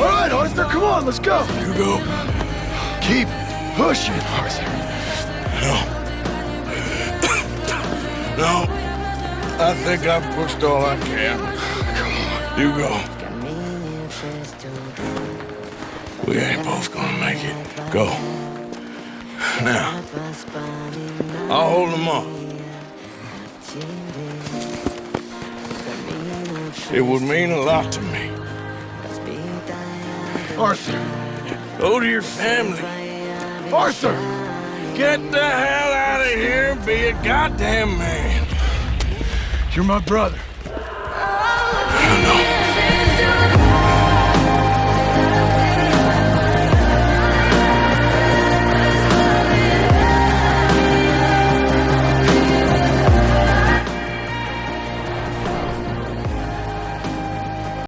All right, Arthur, come on, let's go. You go. Keep pushing, Arthur. No. No. I think I've pushed all I can. Come on. You go. We ain't both gonna make it. Go. Now. I'll hold them up. It would mean a lot to me. Arthur. Go to your family. Arthur! Get the hell out of here and be a goddamn man. You're my brother. I know.